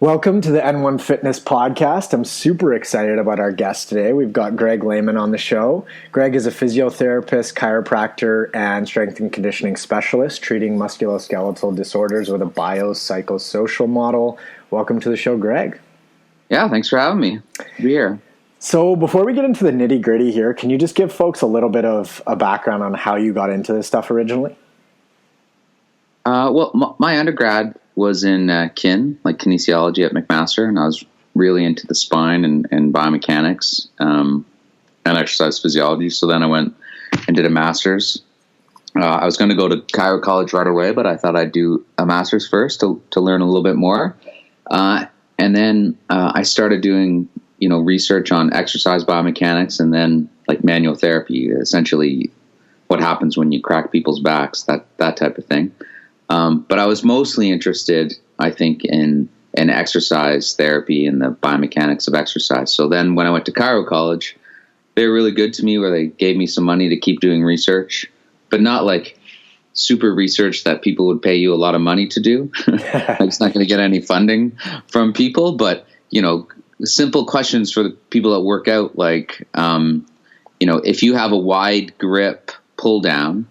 Welcome to the N1 Fitness Podcast. I'm super excited about our guest today. We've got Greg Lehman on the show. Greg is a physiotherapist, chiropractor, and strength and conditioning specialist treating musculoskeletal disorders with a biopsychosocial model. Welcome to the show, Greg. Yeah, thanks for having me. Be here. So before we get into the nitty-gritty here, can you just give folks a little bit of a background on how you got into this stuff originally? My undergrad was in kin, like kinesiology at McMaster, and I was really into the spine and biomechanics and exercise physiology. So then I went and did a master's. I was going to go to Chiro College right away, but I thought I'd do a master's first to learn a little bit more. And then I started doing, research on exercise biomechanics and then like manual therapy, essentially what happens when you crack people's backs, that type of thing. But I was mostly interested, I think, in exercise therapy and the biomechanics of exercise. So then when I went to Chiro College, they were really good to me where they gave me some money to keep doing research, but not like super research that people would pay you a lot of money to do. It's not going to get any funding from people, but, simple questions for the people that work out, like, if you have a wide grip pull down,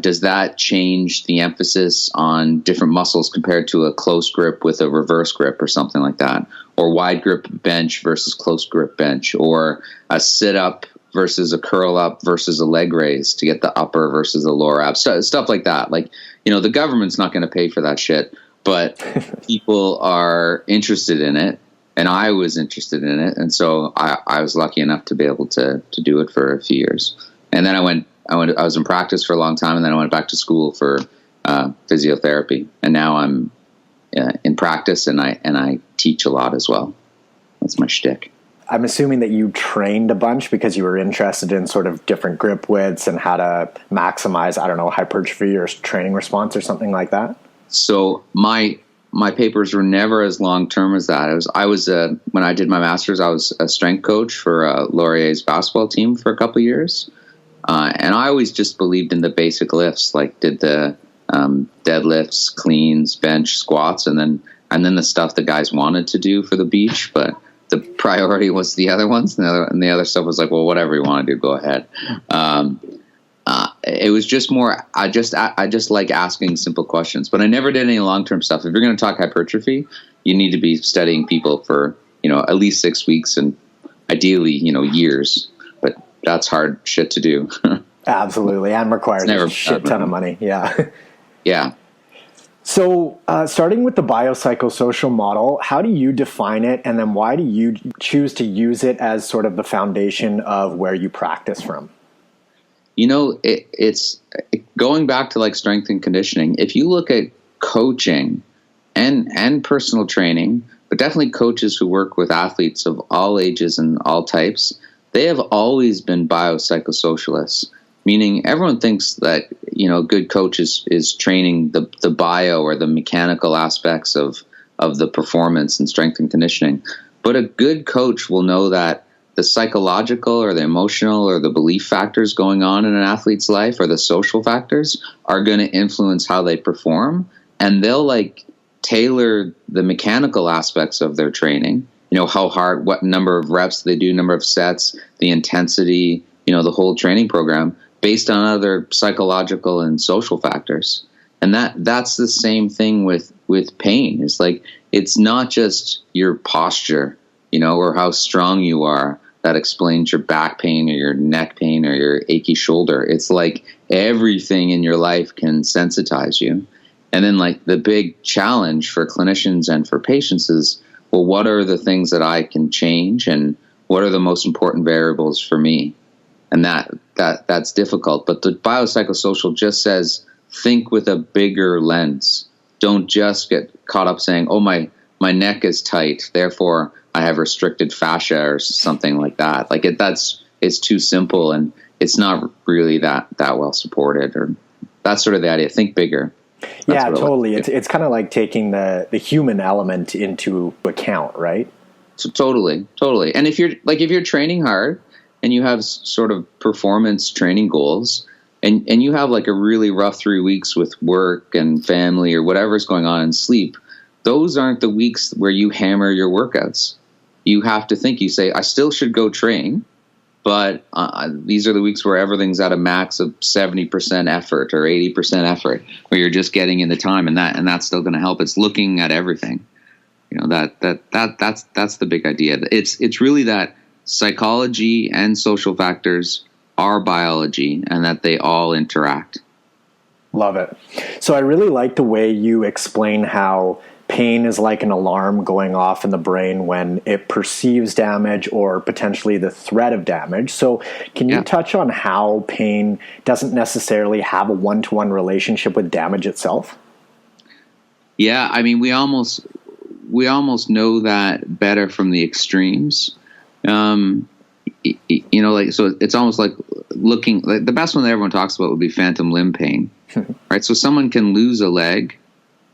does that change the emphasis on different muscles compared to a close grip with a reverse grip or something like that? Or wide grip bench versus close grip bench, or a sit up versus a curl up versus a leg raise to get the upper versus the lower abs, stuff like that. Like, the government's not going to pay for that shit, but people are interested in it. And I was interested in it. And so I was lucky enough to be able to do it for a few years. And then I was in practice for a long time, and then I went back to school for physiotherapy. And now I'm in practice, and I teach a lot as well. That's my shtick. I'm assuming that you trained a bunch because you were interested in sort of different grip widths and how to maximize, hypertrophy or training response or something like that. So my papers were never as long term as that. I was when I did my master's, I was a strength coach for Laurier's basketball team for a couple of years. And I always just believed in the basic lifts, like did the deadlifts, cleans, bench, squats, and then the stuff the guys wanted to do for the beach. But the priority was the other ones, and the other stuff was like, well, whatever you want to do, go ahead. It was just more, I just like asking simple questions, but I never did any long-term stuff. If you're going to talk hypertrophy, you need to be studying people for, at least 6 weeks and ideally, years. But that's hard shit to do. Absolutely. And requires a shit ton of money. Yeah. Yeah. So starting with the biopsychosocial model, how do you define it? And then why do you choose to use it as sort of the foundation of where you practice from? It's going back to like strength and conditioning. If you look at coaching and personal training, but definitely coaches who work with athletes of all ages and all types, they have always been biopsychosocialists, meaning everyone thinks that, a good coach is training the bio or the mechanical aspects of the performance and strength and conditioning. But a good coach will know that the psychological or the emotional or the belief factors going on in an athlete's life or the social factors are going to influence how they perform. And they'll tailor the mechanical aspects of their training, how hard, what number of reps they do, number of sets, the intensity, the whole training program based on other psychological and social factors. And that's the same thing with pain. It's like, it's not just your posture, or how strong you are that explains your back pain or your neck pain or your achy shoulder. It's like everything in your life can sensitize you. And then the big challenge for clinicians and for patients is, well, what are the things that I can change and what are the most important variables for me? And that's difficult. But the biopsychosocial just says, think with a bigger lens. Don't just get caught up saying, oh, my neck is tight, therefore I have restricted fascia or something like that. It's too simple, and it's not really that well supported. Or that's sort of the idea. Think bigger. Yeah, totally. It's kind of like taking the human element into account, right? So totally. And if you're training hard and you have sort of performance training goals, and you have a really rough 3 weeks with work and family or whatever's going on and sleep, those aren't the weeks where you hammer your workouts. You have to think, you say, I still should go train, but these are the weeks where everything's at a max of 70% effort or 80% effort, where you're just getting in the time, and that's still going to help. It's looking at everything. That's the big idea. It's really that psychology and social factors are biology, and that they all interact. Love it. So I really like the way you explain how pain is like an alarm going off in the brain when it perceives damage or potentially the threat of damage. So can you touch on how pain doesn't necessarily have a one-to-one relationship with damage itself? Yeah, I mean, we almost know that better from the extremes. So it's almost like looking, like the best one that everyone talks about would be phantom limb pain, right? So someone can lose a leg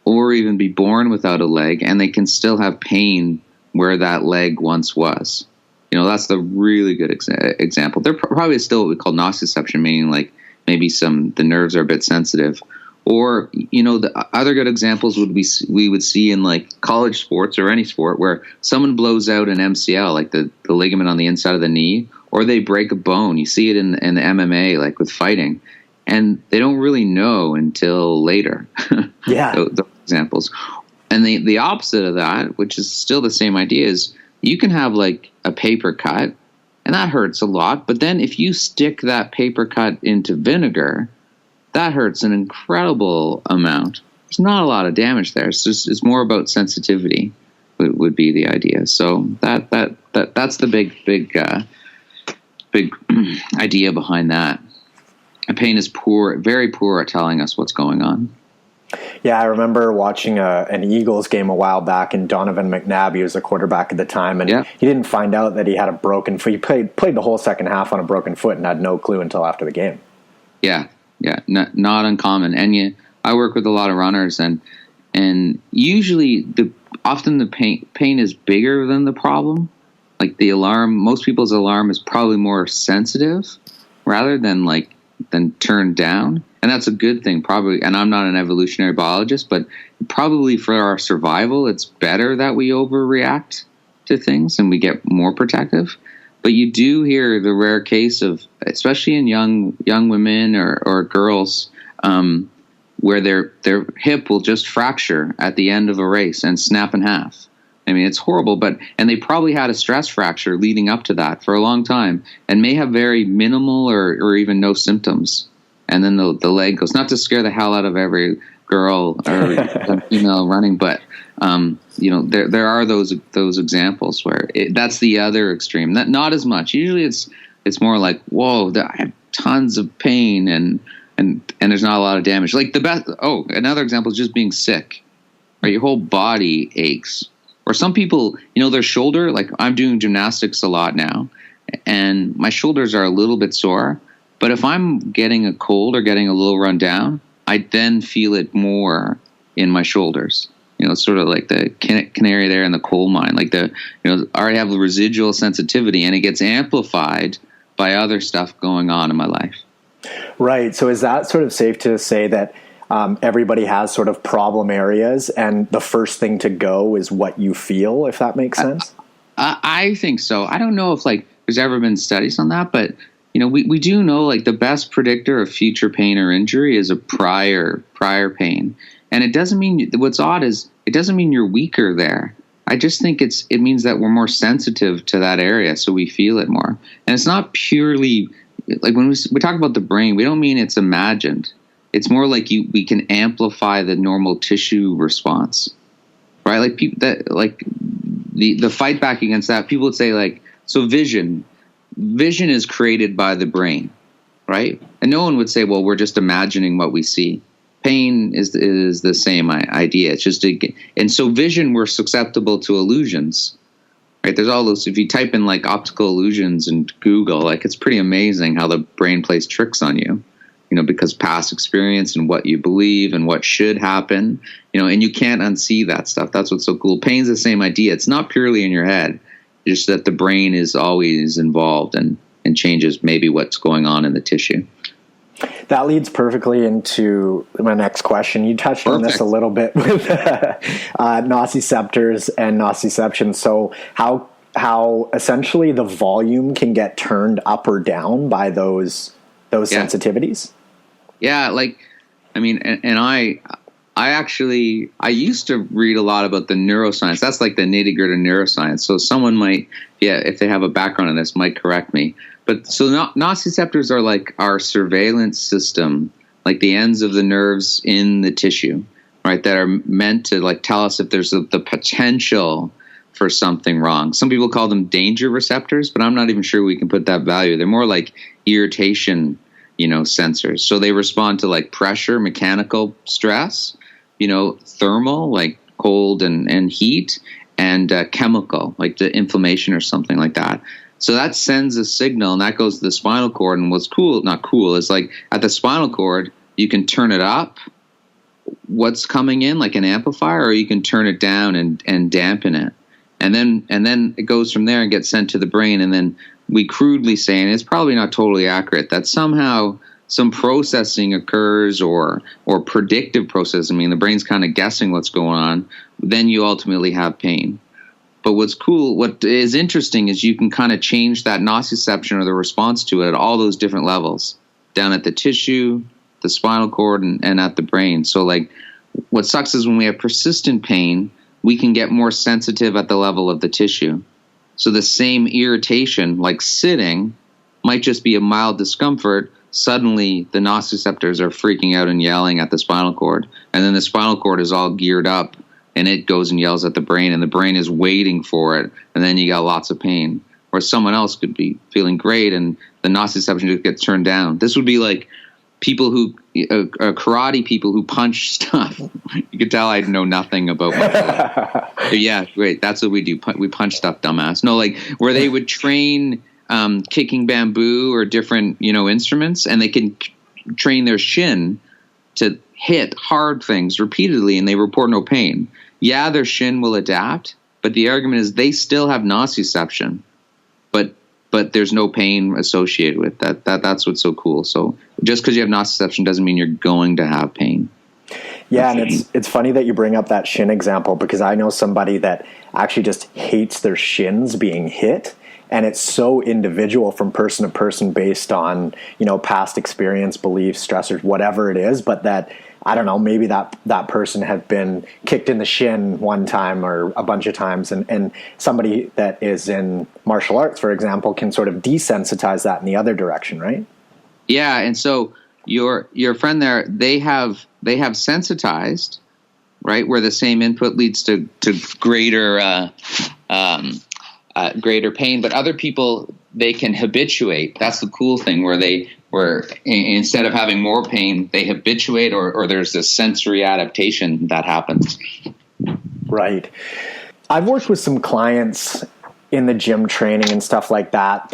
or even be born without a leg, and they can still have pain where that leg once was. That's the really good example. There probably is still what we call nociception, meaning like maybe the nerves are a bit sensitive. Or, the other good examples we would see in like college sports or any sport where someone blows out an MCL, like the ligament on the inside of the knee, or they break a bone. You see it in the MMA, like with fighting, and they don't really know until later. Yeah. Those examples. And the opposite of that, which is still the same idea, is you can have like a paper cut, and that hurts a lot. But then if you stick that paper cut into vinegar, that hurts an incredible amount. There's not a lot of damage there. It's more about sensitivity would be the idea. So that's the big idea behind that. And pain is very poor at telling us what's going on. Yeah, I remember watching an Eagles game a while back, and Donovan McNabb, he was a quarterback at the time, and he didn't find out that he had a broken foot. He played the whole second half on a broken foot and had no clue until after the game. Yeah, not uncommon. And I work with a lot of runners, and usually often the pain is bigger than the problem. Like the alarm, most people's alarm is probably more sensitive rather than turned down. And that's a good thing, probably. And I'm not an evolutionary biologist, but probably for our survival, it's better that we overreact to things and we get more protective. But you do hear the rare case of, especially in young women or girls, where their hip will just fracture at the end of a race and snap in half. I mean, it's horrible, and they probably had a stress fracture leading up to that for a long time and may have very minimal or even no symptoms. And then the leg goes, not to scare the hell out of every girl or female running, but there are those examples where that's the other extreme. Not as much. Usually it's more like, whoa, I have tons of pain and there's not a lot of damage. Like another example is just being sick, right? Your whole body aches. Or some people, their shoulder, like I'm doing gymnastics a lot now, and my shoulders are a little bit sore. But if I'm getting a cold or getting a little run down, I then feel it more in my shoulders. It's sort of like the canary there in the coal mine. Like I already have the residual sensitivity, and it gets amplified by other stuff going on in my life. Right. So is that sort of safe to say that everybody has sort of problem areas, and the first thing to go is what you feel, if that makes sense? I think so. I don't know if there's ever been studies on that, but we do know the best predictor of future pain or injury is a prior pain. And it doesn't mean, what's odd is it doesn't mean you're weaker there. I just think it means that we're more sensitive to that area, so we feel it more. And it's not purely when we talk about the brain, we don't mean it's imagined. It's more like we can amplify the normal tissue response, right? The fight back against that. People would say so vision is created by the brain, right? And no one would say, well, we're just imagining what we see. Pain is the same idea. It's just and so vision, we're susceptible to illusions, right? There's all those. If you type in optical illusions in Google, it's pretty amazing how the brain plays tricks on you. Because past experience and what you believe and what should happen, and you can't unsee that stuff. That's what's so cool. Pain's the same idea. It's not purely in your head, just that the brain is always involved and changes maybe what's going on in the tissue. That leads perfectly into my next question. You touched on this a little bit with nociceptors and nociception. So how essentially the volume can get turned up or down by those sensitivities? Yeah, like, I mean, and I used to read a lot about the neuroscience. That's like the nitty-gritty neuroscience. So someone might, if they have a background in this, might correct me. But so nociceptors are like our surveillance system, like the ends of the nerves in the tissue, right, that are meant to like tell us if there's the potential for something wrong. Some people call them danger receptors, but I'm not even sure we can put that value. They're more like irritation, sensors. So they respond to like pressure, mechanical stress, thermal, like cold and heat, and chemical, like the inflammation or something like that. So that sends a signal, and that goes to the spinal cord. And what's not cool, is like at the spinal cord, you can turn it up, what's coming in, like an amplifier, or you can turn it down and dampen it. And then it goes from there and gets sent to the brain. And then we crudely say, and it's probably not totally accurate, that somehow some processing occurs or predictive processing. I mean, the brain's kind of guessing what's going on. Then you ultimately have pain. But what is interesting is you can kind of change that nociception or the response to it at all those different levels, down at the tissue, the spinal cord, and at the brain. So like what sucks is when we have persistent pain, we can get more sensitive at the level of the tissue. So the same irritation, like sitting, might just be a mild discomfort. Suddenly the nociceptors are freaking out and yelling at the spinal cord. And then the spinal cord is all geared up, and it goes and yells at the brain, and the brain is waiting for it, and then you got lots of pain. Or someone else could be feeling great, and the nociception just gets turned down. This would be like karate people who punch stuff. You could tell I know nothing about yeah, great. That's what we do. We punch stuff, dumbass. No, like where they would train kicking bamboo or different, instruments, and they can train their shin to hit hard things repeatedly, and they report no pain. Yeah, their shin will adapt, but the argument is they still have nociception, but there's no pain associated with that. That's what's so cool. So just because you have nociception doesn't mean you're going to have pain. Yeah, and it's funny that you bring up that shin example, because I know somebody that actually just hates their shins being hit. And it's so individual from person to person based on, past experience, beliefs, stressors, whatever it is. But that, I don't know, maybe that person had been kicked in the shin one time or a bunch of times. And somebody that is in martial arts, for example, can sort of desensitize that in the other direction, right? Yeah. And so your friend there, they have sensitized, right, where the same input leads to greater greater pain, but other people, they can habituate. That's the cool thing, where instead of having more pain, they habituate, or there's this sensory adaptation that happens. Right. I've worked with some clients in the gym training and stuff like that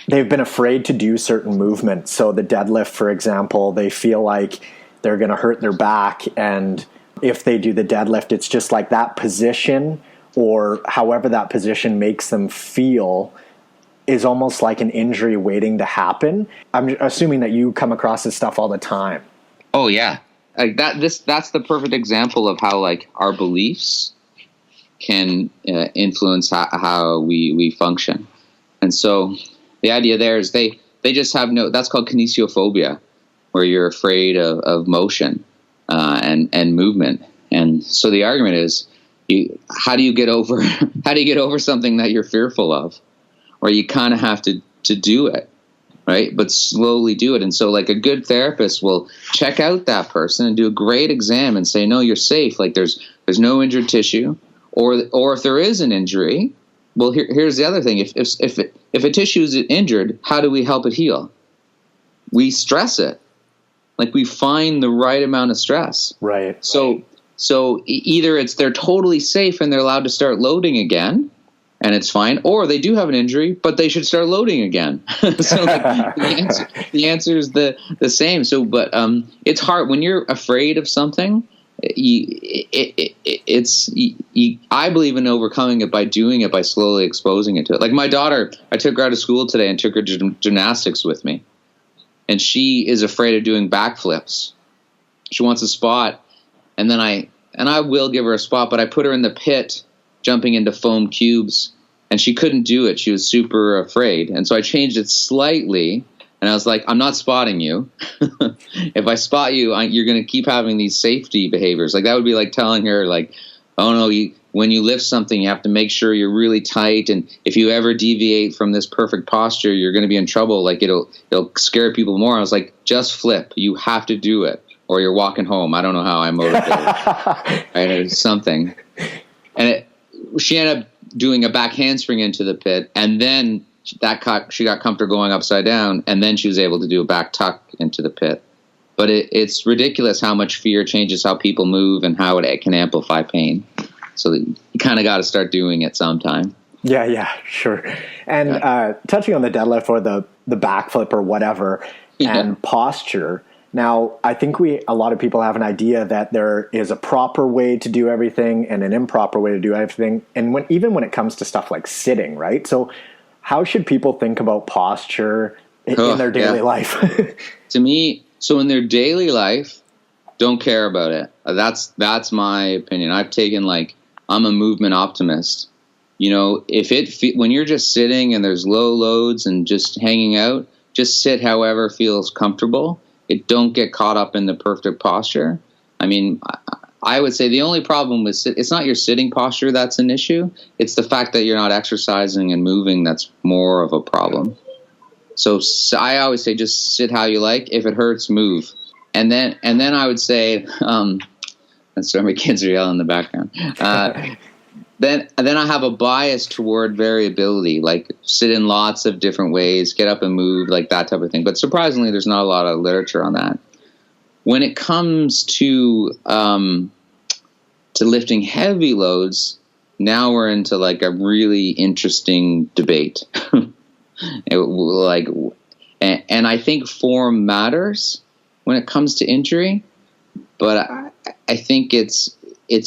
they've been afraid to do certain movements. So the deadlift, for example, they feel like they're going to hurt their back. And if they do the deadlift, it's just like that position, or however that position makes them feel, is almost like an injury waiting to happen. I'm assuming that you come across this stuff all the time. Oh yeah. Like that's the perfect example of how like our beliefs can influence how we function. And so the idea there is they just have that's called kinesiophobia, where you're afraid of motion and movement. And so the argument is, how do you get over something that you're fearful of? Or you kind of have to do it, right? But slowly do it. And so like a good therapist will check out that person and do a great exam and say, no, you're safe. Like there's no injured tissue. Or if there is an injury, well, here's the other thing. If a tissue is injured, how do we help it heal? We stress it. Like we find the right amount of stress. Right. So either they're totally safe and they're allowed to start loading again, and it's fine, or they do have an injury, but they should start loading again. So like, the answer is the same. So, but it's hard when you're afraid of something. I believe in overcoming it by doing it, by slowly exposing it to it. Like my daughter, I took her out of school today and took her to gymnastics with me. and she is afraid of doing backflips. She wants a spot, and then I will give her a spot, but I put her in the pit jumping into foam cubes, and she couldn't do it. She was super afraid, and so I changed it slightly, and I was like, I'm not spotting you. If I spot you, you're going to keep having these safety behaviors. Like that would be like telling her, like, oh no, when you lift something, you have to make sure you're really tight, and if you ever deviate from this perfect posture, you're going to be in trouble. Like it'll scare people more. I was like, just flip. You have to do it, or you're walking home. I don't know how I motivated right, or something. And she ended up doing a back handspring into the pit, and then she got comfortable going upside down, and then she was able to do a back tuck into the pit. But it's ridiculous how much fear changes how people move and how it can amplify pain. So you kind of got to start doing it sometime. Yeah, sure. And touching on the deadlift or the backflip or whatever, and posture. Now, I think a lot of people have an idea that there is a proper way to do everything and an improper way to do everything. And even when it comes to stuff like sitting, right? So how should people think about posture in their daily life? To me, so in their daily life, don't care about it. That's my opinion. I've taken I'm a movement optimist. You know, when you're just sitting and there's low loads and just hanging out, just sit however feels comfortable. Don't get caught up in the perfect posture. I mean, I would say the only problem with it's not your sitting posture that's an issue. It's the fact that you're not exercising and moving that's more of a problem. So I always say just sit how you like. If it hurts, move. And then I would say, that's why my kids are yelling in the background. Then I have a bias toward variability, like sit in lots of different ways, get up and move, like that type of thing. But surprisingly, there's not a lot of literature on that. When it comes to lifting heavy loads, now we're into like a really interesting debate. And I think form matters when it comes to injury, but I think it's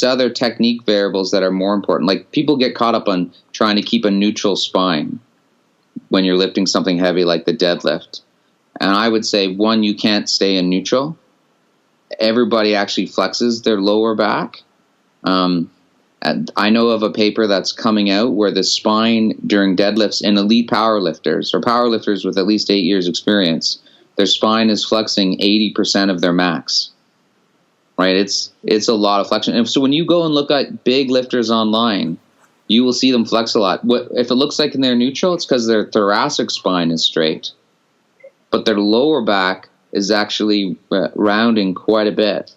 other technique variables that are more important. Like people get caught up on trying to keep a neutral spine when you're lifting something heavy like the deadlift. And I would say, one, you can't stay in neutral. Everybody actually flexes their lower back. And I know of a paper that's coming out where the spine during deadlifts in elite powerlifters or powerlifters with at least 8 years experience, their spine is flexing 80% of their max. Right? It's a lot of flexion. And so when you go and look at big lifters online, you will see them flex a lot. If it looks like they're neutral, it's because their thoracic spine is straight, but their lower back is actually rounding quite a bit.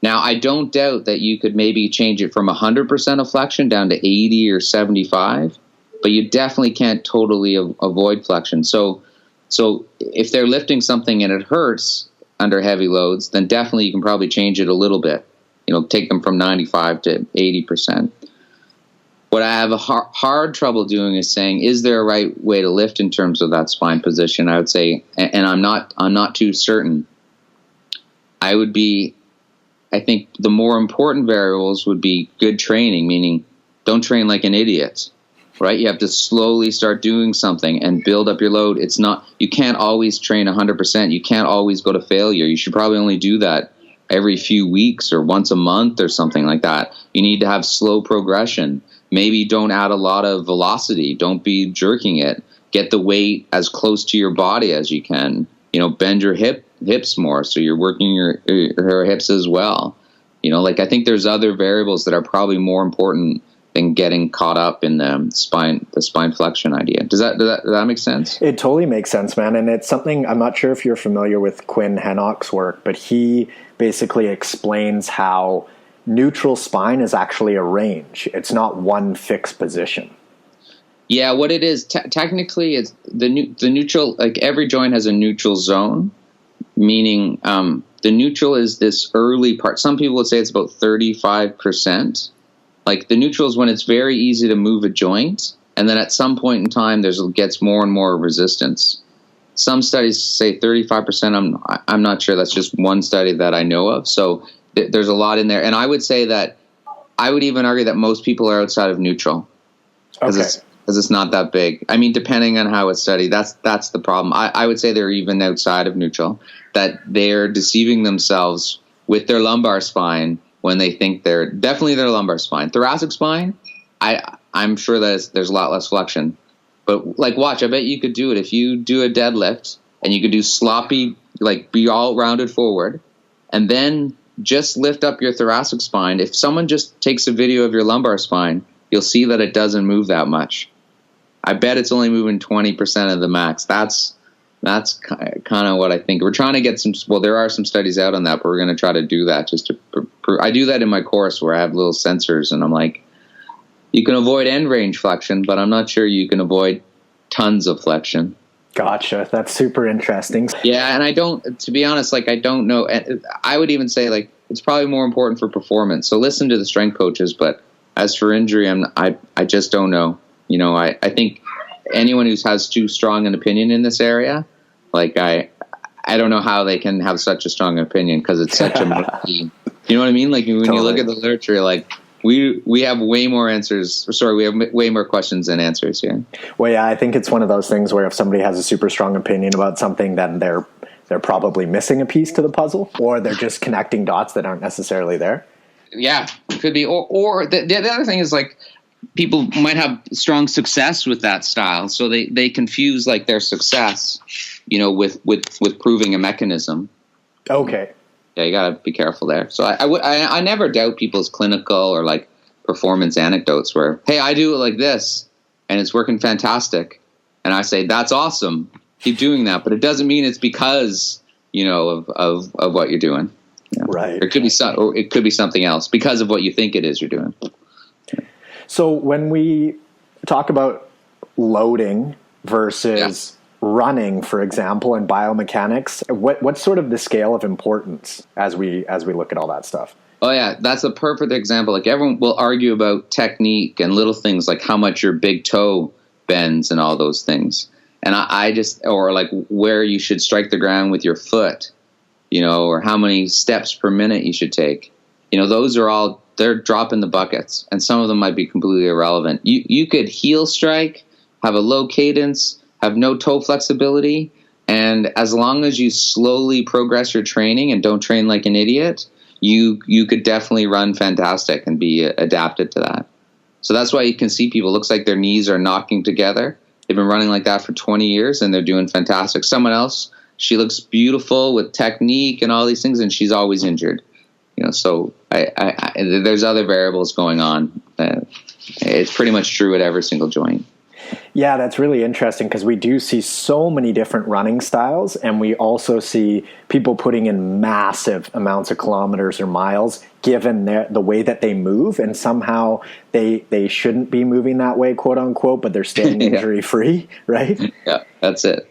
Now, I don't doubt that you could maybe change it from 100% of flexion down to 80 or 75, but you definitely can't totally avoid flexion. So if they're lifting something and it hurts under heavy loads, then definitely you can probably change it a little bit. You know, take them from 95 to 80%. What I have a hard trouble doing is saying, is there a right way to lift in terms of that spine position? I would say, and I'm not too certain. I think the more important variables would be good training, meaning don't train like an idiot, right? You have to slowly start doing something and build up your load. You can't always train 100%. You can't always go to failure. You should probably only do that every few weeks or once a month or something like that. You need to have slow progression. Maybe don't add a lot of velocity. Don't be jerking it. Get the weight as close to your body as you can. You know, bend your hips more so you're working your hips as well. You know, I think there's other variables that are probably more important than getting caught up in the spine flexion idea. Does that make sense? It totally makes sense, man. And it's something, I'm not sure if you're familiar with Quinn Henoch's work, but he basically explains how neutral spine is actually a range. It's not one fixed position. Yeah, what it is, technically, it's the neutral, like every joint has a neutral zone, meaning the neutral is this early part. Some people would say it's about 35%. Like the neutral is when it's very easy to move a joint, and then at some point in time, gets more and more resistance. Some studies say 35%. I'm not sure. That's just one study that I know of. So there's a lot in there, and I would say that I would even argue that most people are outside of neutral. Okay. because it's not that big. I mean, depending on how it's studied, that's the problem. I would say they're even outside of neutral, that they're deceiving themselves with their lumbar spine when they think they're definitely their lumbar spine. Thoracic spine, I'm sure that there's a lot less flexion. But like, watch, I bet you could do it if you do a deadlift and you could do sloppy, like be all rounded forward, and then just lift up your thoracic spine. If someone just takes a video of your lumbar spine, you'll see that it doesn't move that much. I bet it's only moving 20% of the max. That's kind of what I think. We're trying to get some, well, there are some studies out on that, but we're going to try to do that just to prove. I do that in my course where I have little sensors, and I'm like, you can avoid end range flexion, but I'm not sure you can avoid tons of flexion. Gotcha. That's super interesting. Yeah, and to be honest, like, I don't know. I would even say, like, it's probably more important for performance. So listen to the strength coaches, but as for injury, I just don't know. You know, I think anyone who has too strong an opinion in this area, like, I don't know how they can have such a strong opinion, because it's such a murky, you know what I mean? Like, when you look at the literature, like, we have way more answers. Sorry, we have way more questions than answers here. Well, yeah, I think it's one of those things where if somebody has a super strong opinion about something, then they're probably missing a piece to the puzzle, or they're just connecting dots that aren't necessarily there. Yeah, it could be. Or the other thing is, like, people might have strong success with that style, so they confuse, like, their success, you know, with proving a mechanism. Okay. Yeah, you gotta be careful there. So I never doubt people's clinical or, like, performance anecdotes where, hey, I do it like this and it's working fantastic, and I say, that's awesome, keep doing that, but it doesn't mean it's because, you know, of what you're doing. Yeah. Right. Or it could be something else because of what you think it is you're doing. So when we talk about loading versus running, for example, in biomechanics, what's sort of the scale of importance as we look at all that stuff? Oh yeah, that's a perfect example. Like, everyone will argue about technique and little things like how much your big toe bends and all those things. And I just, or like where you should strike the ground with your foot, you know, or how many steps per minute you should take. You know, those are all, they're dropping the buckets, and some of them might be completely irrelevant. You could heel strike, have a low cadence, have no toe flexibility, and as long as you slowly progress your training and don't train like an idiot, you could definitely run fantastic and be adapted to that. So that's why you can see people, looks like their knees are knocking together. They've been running like that for 20 years and they're doing fantastic. Someone else, she looks beautiful with technique and all these things, and she's always injured. You know, so there's other variables going on. It's pretty much true at every single joint. Yeah, that's really interesting, because we do see so many different running styles, and we also see people putting in massive amounts of kilometers or miles given the way that they move, and somehow they shouldn't be moving that way, quote unquote, but they're staying injury free, right? Yeah, that's it.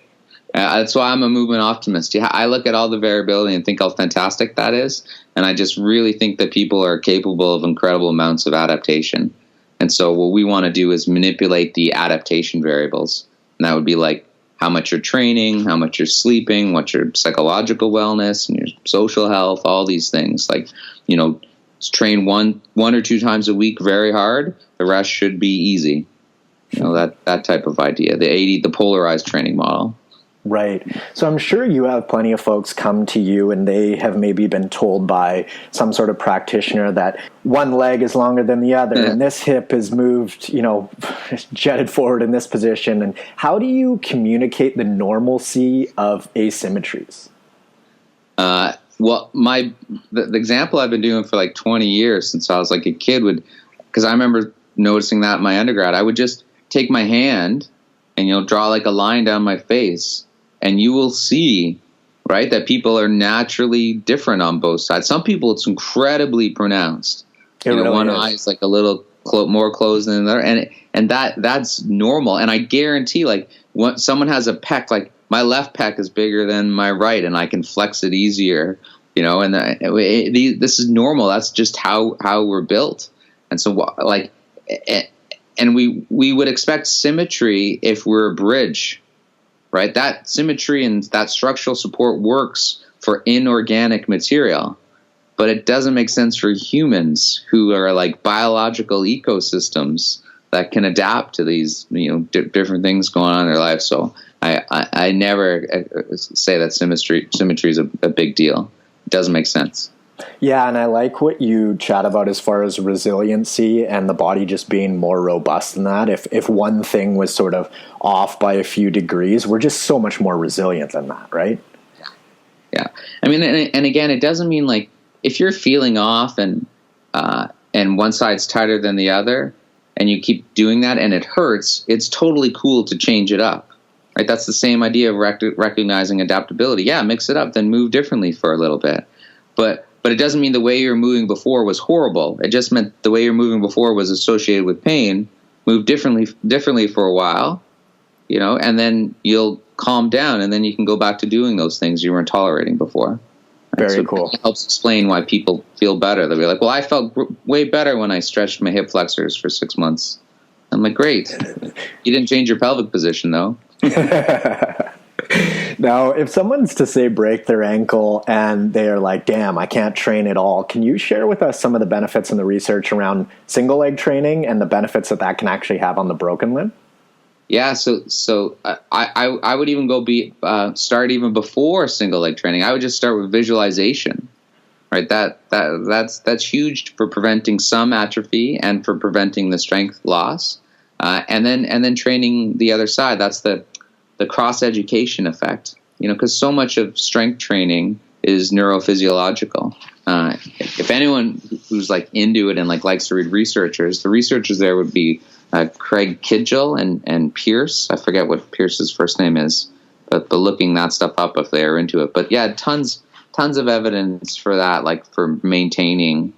That's why I'm a movement optimist. Yeah, I look at all the variability and think how fantastic that is, and I just really think that people are capable of incredible amounts of adaptation. And so what we want to do is manipulate the adaptation variables. And that would be like how much you're training, how much you're sleeping, what's your psychological wellness and your social health, all these things. Like, you know, train one or two times a week very hard. The rest should be easy. You know, that type of idea, the polarized training model. Right. So I'm sure you have plenty of folks come to you and they have maybe been told by some sort of practitioner that one leg is longer than the other and this hip is moved, you know, jetted forward in this position. And how do you communicate the normalcy of asymmetries? Well, the example I've been doing for like 20 years since I was like a kid because I remember noticing that in my undergrad, I would just take my hand and, you know, draw like a line down my face. And you will see, right, that people are naturally different on both sides. Some people, it's incredibly pronounced. One eye is like a little more closed than the other, and that's normal. And I guarantee, like, when someone has a pec, like my left pec is bigger than my right, and I can flex it easier. You know, and this is normal. That's just how we're built. And so, like, and we would expect symmetry if we're a bridge. Right, that symmetry and that structural support works for inorganic material, but it doesn't make sense for humans who are like biological ecosystems that can adapt to these, different things going on in their life. So I never say that symmetry is a big deal. It doesn't make sense. Yeah, and I like what you chat about as far as resiliency and the body just being more robust than that. If one thing was sort of off by a few degrees, we're just so much more resilient than that, right? Yeah. I mean, and again, it doesn't mean like if you're feeling off and one side's tighter than the other and you keep doing that and it hurts, it's totally cool to change it up, right? That's the same idea of recognizing adaptability. Yeah, mix it up, then move differently for a little bit. But it doesn't mean the way you were moving before was horrible. It just meant the way you're moving before was associated with pain. Move differently for a while, and then you'll calm down, and then you can go back to doing those things you weren't tolerating before. Right? Very cool. It helps explain why people feel better. They'll be like, well, I felt way better when I stretched my hip flexors for 6 months. I'm like, great. You didn't change your pelvic position, though. Now, if someone's to say break their ankle and they're like, damn, I can't train at all, can you share with us some of the benefits in the research around single leg training and the benefits that can actually have on the broken limb? Yeah, so I would even start even before single leg training. I would just start with visualization, right? That's huge for preventing some atrophy and for preventing the strength loss, and then training the other side. That's the cross education effect, because so much of strength training is neurophysiological. If anyone who's like into it and like likes to read researchers, the researchers there would be Craig Kidgel and Pierce. I forget what Pierce's first name is, but looking that stuff up if they're into it. But yeah, tons of evidence for that, like for maintaining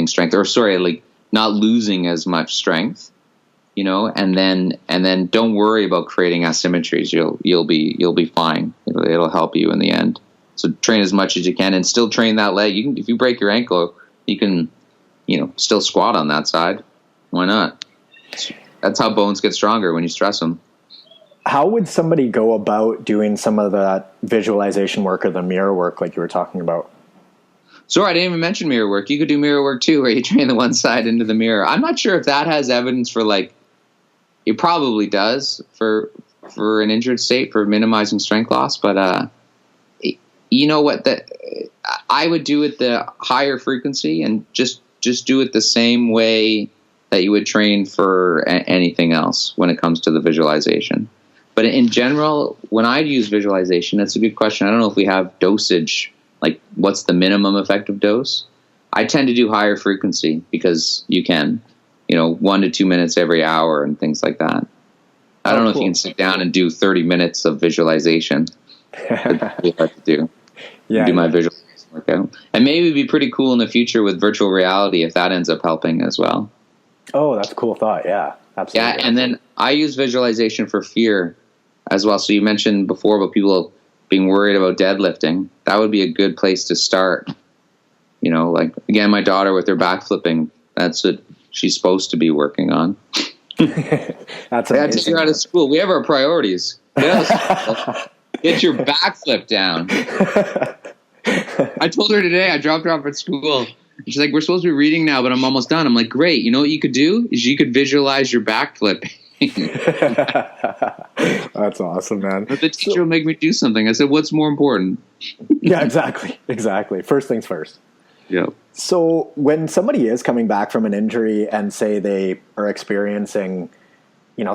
strength, like not losing as much strength. And then don't worry about creating asymmetries. You'll be fine. It'll help you in the end. So train as much as you can and still train that leg. If you break your ankle, you can, still squat on that side. Why not? That's how bones get stronger when you stress them. How would somebody go about doing some of that visualization work or the mirror work like you were talking about? Sorry, I didn't even mention mirror work. You could do mirror work too, where you train the one side into the mirror. I'm not sure if that has evidence for like. It probably does for an injured state for minimizing strength loss, but you know what? I would do it the higher frequency and just do it the same way that you would train for anything else when it comes to the visualization. But in general, when I use visualization, that's a good question. I don't know if we have dosage, like what's the minimum effective dose? I tend to do higher frequency because you can. 1 to 2 minutes every hour and things like that. I don't know if you can sit down and do 30 minutes of visualization. It's really hard to do. Yeah, do my visualization workout. And maybe it'd be pretty cool in the future with virtual reality if that ends up helping as well. Oh, that's a cool thought. Yeah, absolutely. Yeah, and then I use visualization for fear as well. So you mentioned before about people being worried about deadlifting. That would be a good place to start. Like, again, my daughter with her back flipping, that's what she's supposed to be working on. That's amazing. I take her out of school. We have our priorities. Get your backflip down. I told her today, I dropped her off at school. She's like, we're supposed to be reading now, but I'm almost done. I'm like, great. You know what you could do? Is you could visualize your backflip. That's awesome, man. But the teacher will make me do something. I said, what's more important? Yeah, exactly. First things first. Yeah. So when somebody is coming back from an injury and say they are experiencing,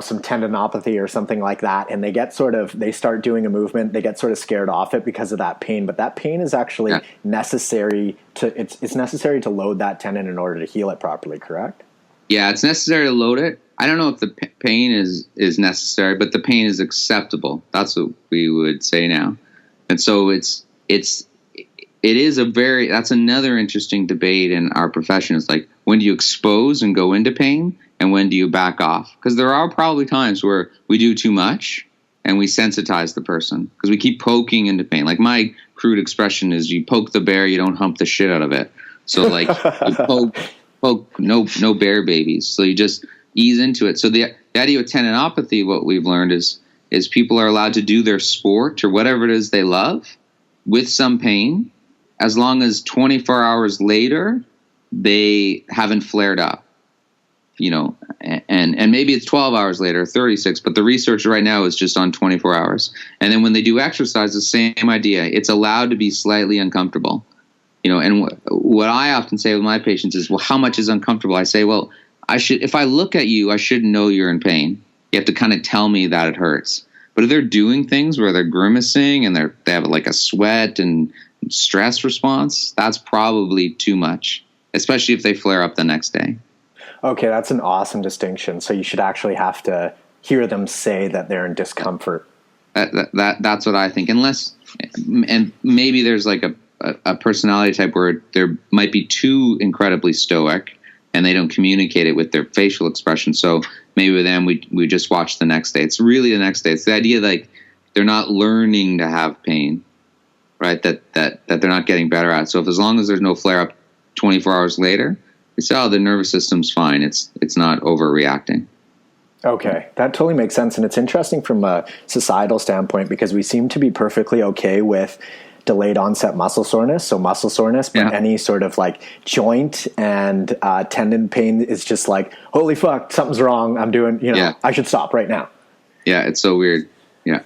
some tendinopathy or something like that, and they start doing a movement, they get sort of scared off it because of that pain, but that pain is actually necessary it's necessary to load that tendon in order to heal it properly, correct? Yeah, it's necessary to load it. I don't know if the pain is necessary, but the pain is acceptable. That's what we would say now. And so that's another interesting debate in our profession. It's like, when do you expose and go into pain, and when do you back off? Because there are probably times where we do too much and we sensitize the person because we keep poking into pain. Like my crude expression is, you poke the bear, you don't hump the shit out of it. So like you poke, no bear babies. So you just ease into it. So the idea of tendinopathy, what we've learned is people are allowed to do their sport or whatever it is they love with some pain, as long as 24 hours later they haven't flared up, And maybe it's 12 hours later, 36, but the research right now is just on 24 hours. And then when they do exercise, the same idea. It's allowed to be slightly uncomfortable. And what I often say with my patients is, well, how much is uncomfortable? I say, well, if I look at you, I should know you're in pain. You have to kind of tell me that it hurts. But if they're doing things where they're grimacing and they have like a sweat and stress response, that's probably too much, especially if they flare up the next day. Okay, that's an awesome distinction. So you should actually have to hear them say that they're in discomfort. That's what I think. Unless, and maybe there's like a personality type where there might be too incredibly stoic and they don't communicate it with their facial expression. So maybe with them, we just watch the next day. It's really the next day. It's the idea like they're not learning to have pain, right? That they're not getting better at. So if as long as there's no flare up 24 hours later, they say, oh, the nervous system's fine. It's not overreacting. Okay, that totally makes sense. And it's interesting from a societal standpoint because we seem to be perfectly okay with delayed onset muscle soreness. So muscle soreness, but any sort of like joint and tendon pain is just like, holy fuck, something's wrong. I'm doing, I should stop right now. Yeah, it's so weird. Yeah,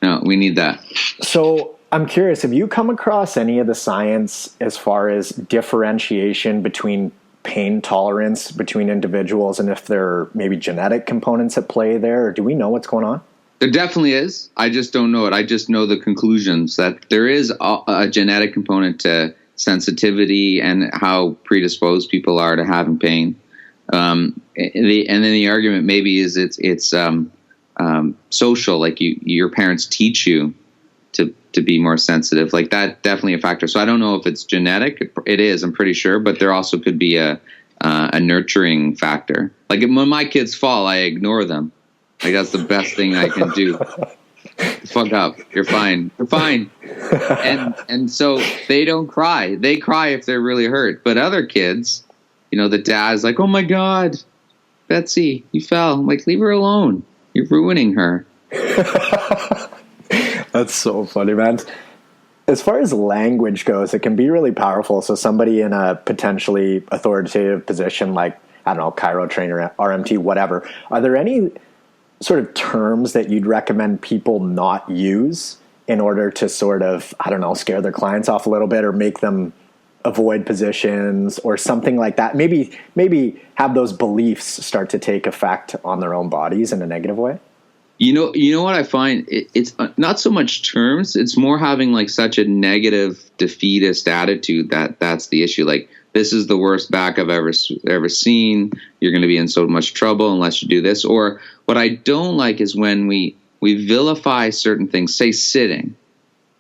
no, we need that. So I'm curious, have you come across any of the science as far as differentiation between pain tolerance between individuals and if there are maybe genetic components at play there? Or do we know what's going on? There definitely is. I just don't know it. I just know the conclusions that there is a genetic component to sensitivity and how predisposed people are to having pain. And then the argument maybe is it's social, like your parents teach you to be more sensitive. Like that definitely a factor. So I don't know if it's genetic. It is, I'm pretty sure, but there also could be a nurturing factor. Like when my kids fall, I ignore them. Like that's the best thing I can do. Fuck up. You're fine. You're fine. And so they don't cry. They cry if they're really hurt. But other kids, the dad's like, oh my God, Betsy, you fell. I'm like, leave her alone. You're ruining her. That's so funny, man. As far as language goes, it can be really powerful. So somebody in a potentially authoritative position, like, I don't know, chiro trainer, RMT, whatever, are there any sort of terms that you'd recommend people not use in order to sort of, I don't know, scare their clients off a little bit or make them avoid positions or something like that? Maybe have those beliefs start to take effect on their own bodies in a negative way? You know what I find? It's not so much terms. It's more having like such a negative defeatist attitude that's the issue. Like, this is the worst back I've ever seen. You're going to be in so much trouble unless you do this. Or what I don't like is when we vilify certain things, say sitting,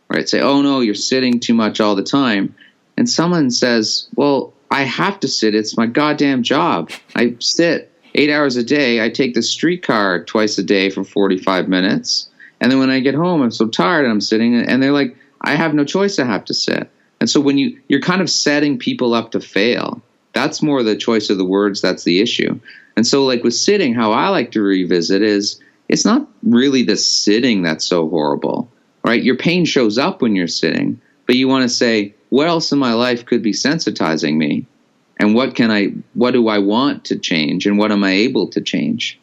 right? Say, oh no, you're sitting too much all the time. And someone says, well, I have to sit. It's my goddamn job. I sit 8 hours a day. I take the streetcar twice a day for 45 minutes. And then when I get home, I'm so tired and I'm sitting. And they're like, I have no choice. I have to sit. And so when you're kind of setting people up to fail, that's more the choice of the words. That's the issue. And so like with sitting, how I like to revisit is it's not really the sitting that's so horrible, right? Your pain shows up when you're sitting, but you want to say, what else in my life could be sensitizing me? And what do I want to change? And what am I able to change?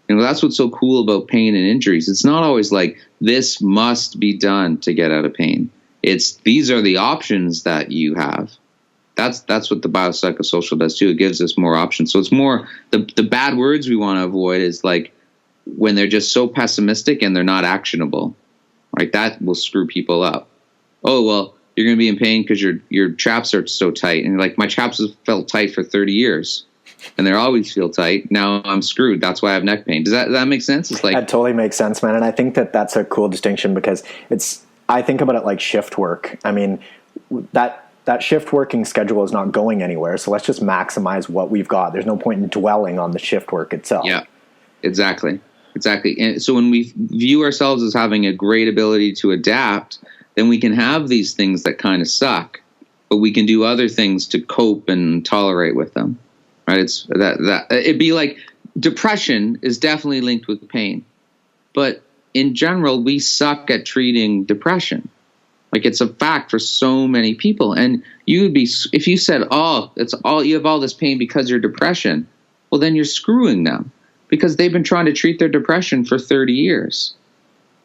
That's what's so cool about pain and injuries. It's not always like this must be done to get out of pain. It's these are the options that you have. That's what the biopsychosocial does too. It gives us more options. So it's more the bad words we want to avoid is like when they're just so pessimistic and they're not actionable, right? That will screw people up. Oh, well, you're going to be in pain because your traps are so tight. And you're like, my traps have felt tight for 30 years and they always feel tight. Now I'm screwed. That's why I have neck pain. Does that make sense? It's like, that totally makes sense, man. And I think that's a cool distinction because I think about it like shift work. I mean, that shift working schedule is not going anywhere. So let's just maximize what we've got. There's no point in dwelling on the shift work itself. Yeah, exactly. And so when we view ourselves as having a great ability to adapt, then we can have these things that kind of suck, but we can do other things to cope and tolerate with them. Right? It's that it'd be like depression is definitely linked with pain, but in general, we suck at treating depression. Like it's a fact for so many people. And if you said, oh, it's all, you have all this pain because you're depression, well, then you're screwing them. because they've been trying to treat their depression for 30 years,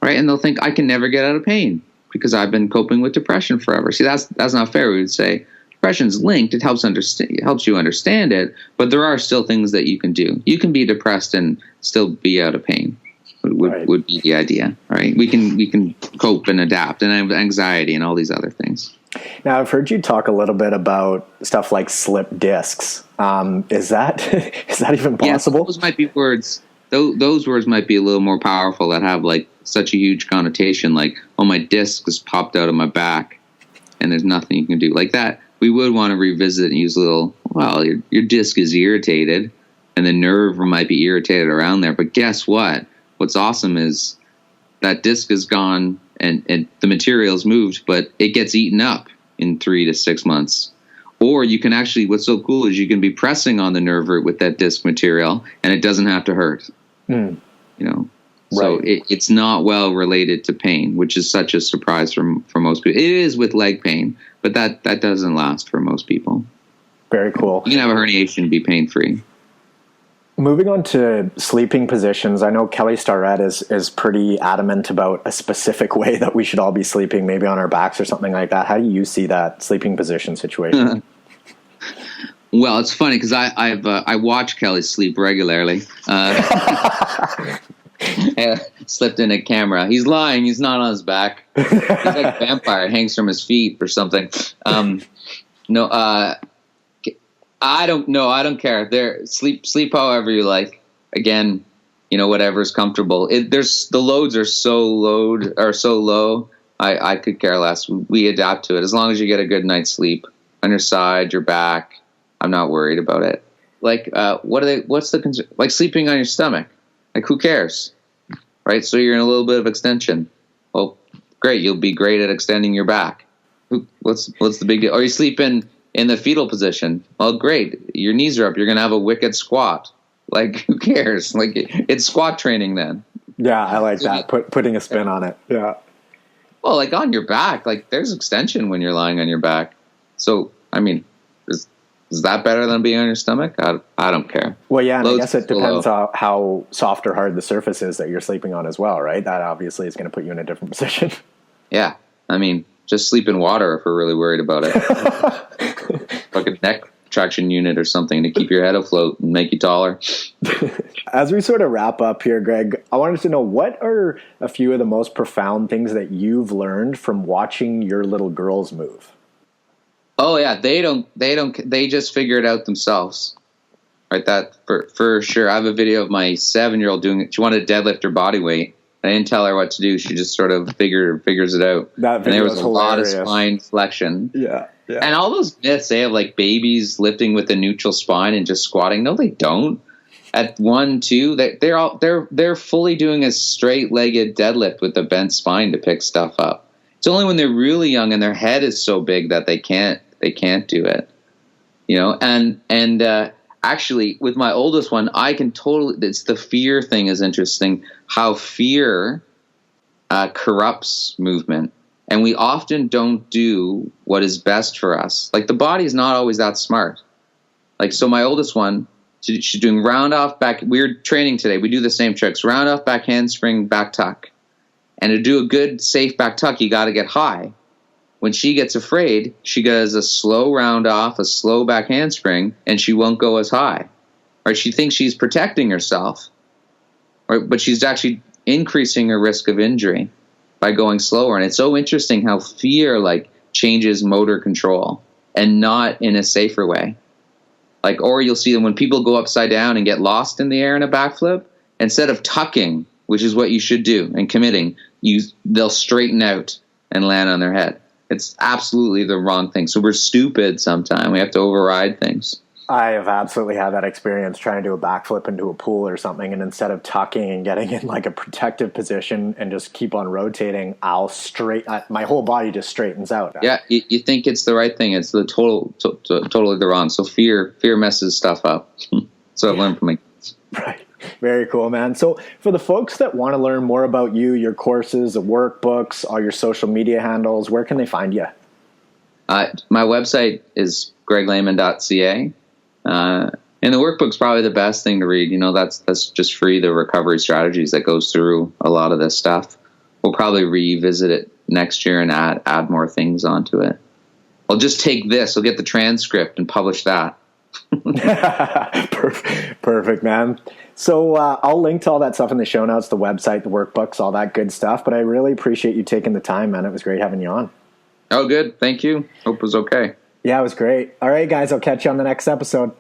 right? And they'll think, I can never get out of pain because I've been coping with depression forever. See, that's not fair. We would say depression's linked. It helps you understand it, but there are still things that you can do. You can be depressed and still be out of pain. Would be the idea, right? We can cope and adapt, and have anxiety and all these other things. Now, I've heard you talk a little bit about stuff like slip discs. Is that even possible? Yeah, those might be words. Those words might be a little more powerful that have like such a huge connotation, like, oh, my disc is popped out of my back, and there's nothing you can do like that. We would want to revisit and use a little. Well, your disc is irritated, and the nerve might be irritated around there. But guess what? What's awesome is that disc is gone and the material's moved, but it gets eaten up in 3 to 6 months. Or you can actually, what's so cool is you can be pressing on the nerve root with that disc material and it doesn't have to hurt. You know, so it's not well related to pain, which is such a surprise for most people. It is with leg pain, but that doesn't last for most people. Very cool. You can have a herniation and be pain-free. Moving on to sleeping positions, I know Kelly Starrett is pretty adamant about a specific way that we should all be sleeping, maybe on our backs or something like that. How do you see that sleeping position situation? Well, it's funny because I watch Kelly sleep regularly. Slipped in a camera. He's lying. He's not on his back. He's like a vampire. Hangs from his feet or something. I don't know. I don't care. Sleep however you like. Again, whatever's comfortable. The loads are so low. I could care less. We adapt to it as long as you get a good night's sleep on your side, your back. I'm not worried about it. Like, what's the concern? Like sleeping on your stomach. Like, who cares, right? So you're in a little bit of extension. Well, great. You'll be great at extending your back. What's the big deal? Are you sleeping in the fetal position? Well, great. Your knees are up. You're going to have a wicked squat. Like, who cares? Like, it's squat training then. Yeah, I like that. Putting a spin on it. Yeah. Well, like on your back, like there's extension when you're lying on your back. So, I mean, is that better than being on your stomach? I don't care. Well, yeah, and I guess it depends on how soft or hard the surface is that you're sleeping on as well, right? That obviously is going to put you in a different position. Yeah. I mean, just sleep in water if we're really worried about it. Like a neck traction unit or something to keep your head afloat and make you taller. As we sort of wrap up here, Greg, I wanted to know, what are a few of the most profound things that you've learned from watching your little girls move? Oh yeah, they just figure it out themselves. Right, that for sure. I have a video of my 7-year-old doing it. She wanted to deadlift her body weight. I didn't tell her what to do. She just sort of figures it out. That video, and there was a lot of spine flexion. Yeah. And all those myths, they have like babies lifting with a neutral spine and just squatting. No, they don't. At 1, 2, they're fully doing a straight-legged deadlift with a bent spine to pick stuff up. It's only when they're really young and their head is so big that they can't do it. And actually, with my oldest one, I can totally. It's the fear thing is interesting. How fear corrupts movement, and we often don't do what is best for us. Like the body is not always that smart. Like so, my oldest one, she's doing round off back. We're training today. We do the same tricks: round off, back handspring, back tuck. And to do a good, safe back tuck, you got to get high. When she gets afraid, she does a slow round off, a slow back handspring, and she won't go as high. Right? She thinks she's protecting herself, right? But she's actually increasing her risk of injury by going slower. And it's so interesting how fear changes motor control and not in a safer way. Or you'll see them when people go upside down and get lost in the air in a backflip, instead of tucking, which is what you should do, and committing, they'll straighten out and land on their head. It's absolutely the wrong thing. So we're stupid sometimes. We have to override things. I have absolutely had that experience trying to do a backflip into a pool or something, and instead of tucking and getting in a protective position and just keep on rotating, my whole body just straightens out. Yeah, you think it's the right thing. It's the totally the wrong. So fear messes stuff up. So I've learned from my kids. Right. Very cool, man. So for the folks that want to learn more about you, your courses, the workbooks, all your social media handles, where can they find you? My website is greglehman.ca. And the workbook's probably the best thing to read. That's just free, the recovery strategies that goes through a lot of this stuff. We'll probably revisit it next year and add more things onto it. I'll just take this. I'll get the transcript and publish that. Perfect, man. So I'll link to all that stuff in the show notes, the website, the workbooks, all that good stuff. But I really appreciate you taking the time, man. It was great having you on. Oh, good. Thank you. Hope it was okay. Yeah, it was great. All right, guys. I'll catch you on the next episode.